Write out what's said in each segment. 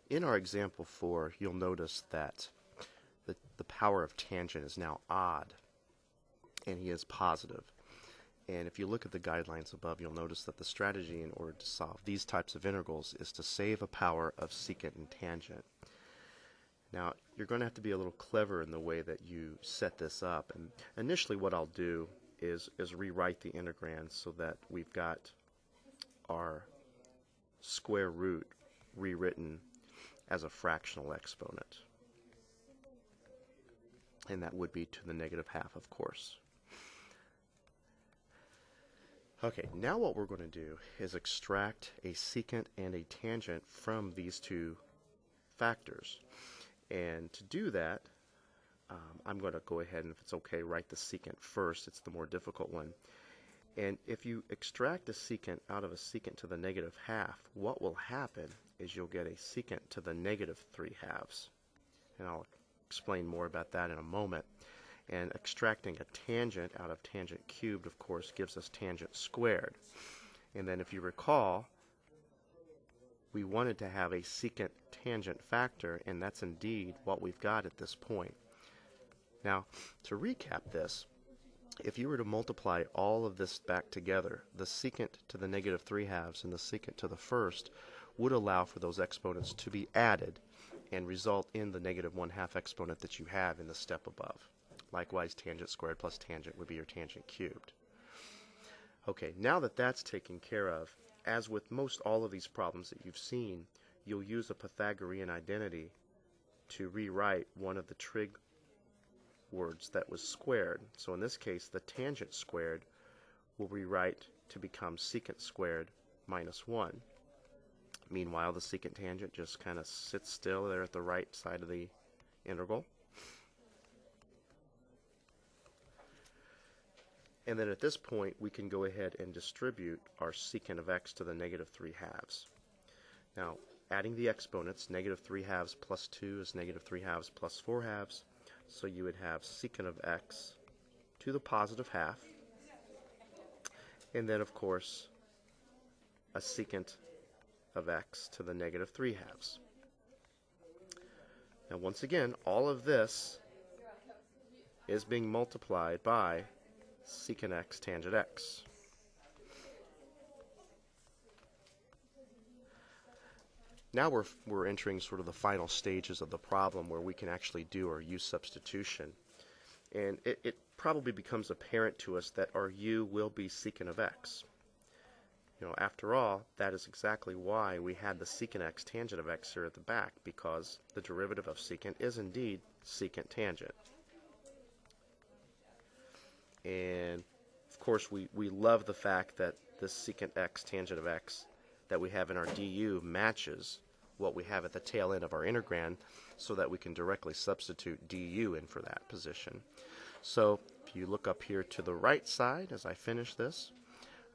In our example 4, you'll notice that the power of tangent is now odd, and he is positive. And if you look at the guidelines above, you'll notice that the strategy in order to solve these types of integrals is to save a power of secant and tangent. Now, you're going to have to be a little clever in the way that you set this up. And initially what I'll do is rewrite the integrand so that we've got our square root rewritten as a fractional exponent. And that would be to the negative half, of course. Okay, now what we're going to do is extract a secant and a tangent from these two factors. And to do that, I'm going to go ahead and, if it's okay, write the secant first. It's the more difficult one. And if you extract a secant out of a secant to the negative half, what will happen is you'll get a secant to the negative 3/2. And I'll explain more about that in a moment. And extracting a tangent out of tangent cubed, of course, gives us tangent squared. And then if you recall, we wanted to have a secant tangent factor, and that's indeed what we've got at this point. Now, to recap this, if you were to multiply all of this back together, the secant to the negative 3/2 and the secant to the first would allow for those exponents to be added and result in the negative 1/2 exponent that you have in the step above. Likewise, tangent squared plus tangent would be your tangent cubed. Okay, now that that's taken care of, as with most all of these problems that you've seen, you'll use a Pythagorean identity to rewrite one of the trig words that was squared. So in this case, the tangent squared will rewrite to become secant squared minus 1. Meanwhile, the secant tangent just kind of sits still there at the right side of the integral. And then at this point, we can go ahead and distribute our secant of x to the negative 3/2. Now, adding the exponents, negative 3/2 plus 2 is negative 3/2 plus 4/2. So you would have secant of x to the positive half. And then, of course, a secant of x to the negative 3/2. Now, once again, all of this is being multiplied by secant x tangent x. Now we're entering sort of the final stages of the problem where we can actually do our u substitution. And it probably becomes apparent to us that our u will be secant of x. You know, after all, that is exactly why we had the secant x tangent of x here at the back, because the derivative of secant is indeed secant tangent. And of course, we love the fact that this secant x tangent of x that we have in our du matches what we have at the tail end of our integrand, so that we can directly substitute du in for that position. So if you look up here to the right side as I finish this,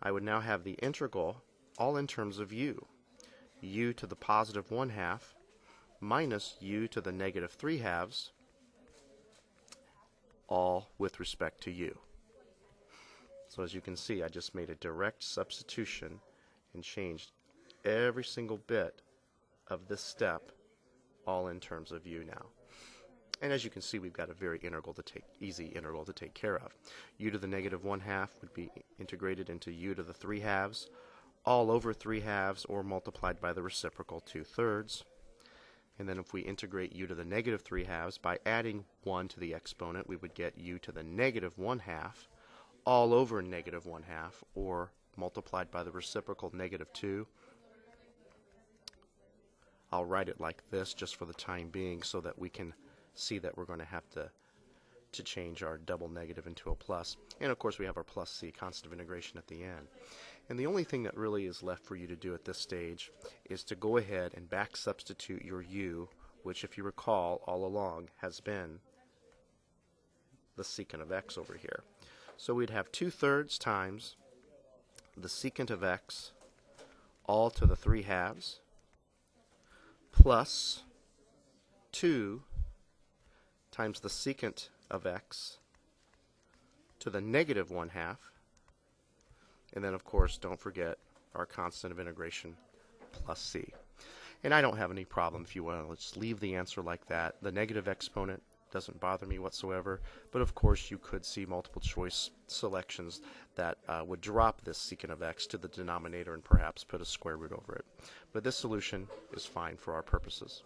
I would now have the integral all in terms of u. U to the positive 1/2 minus u to the negative 3/2, all with respect to u. So as you can see, I just made a direct substitution and changed every single bit of this step all in terms of u now. And as you can see, we've got a very easy integral to take care of. U to the negative 1/2 would be integrated into u to the 3/2 all over 3/2 or multiplied by the reciprocal 2/3. And then if we integrate u to the negative 3/2 by adding 1 to the exponent, we would get u to the negative 1/2 all over negative 1/2 or multiplied by the reciprocal negative 2. I'll write it like this just for the time being so that we can see that we're going to have to change our double negative into a plus. And of course we have our plus c, constant of integration, at the end. And the only thing that really is left for you to do at this stage is to go ahead and back substitute your u, which, if you recall, all along has been the secant of x over here. So we'd have 2/3 times the secant of x all to the 3/2 plus 2 times the secant of x to the negative 1/2. And then, of course, don't forget our constant of integration plus c. And I don't have any problem if you want to just leave the answer like that. The negative exponent doesn't bother me whatsoever, but of course you could see multiple choice selections that would drop this secant of x to the denominator and perhaps put a square root over it. But this solution is fine for our purposes.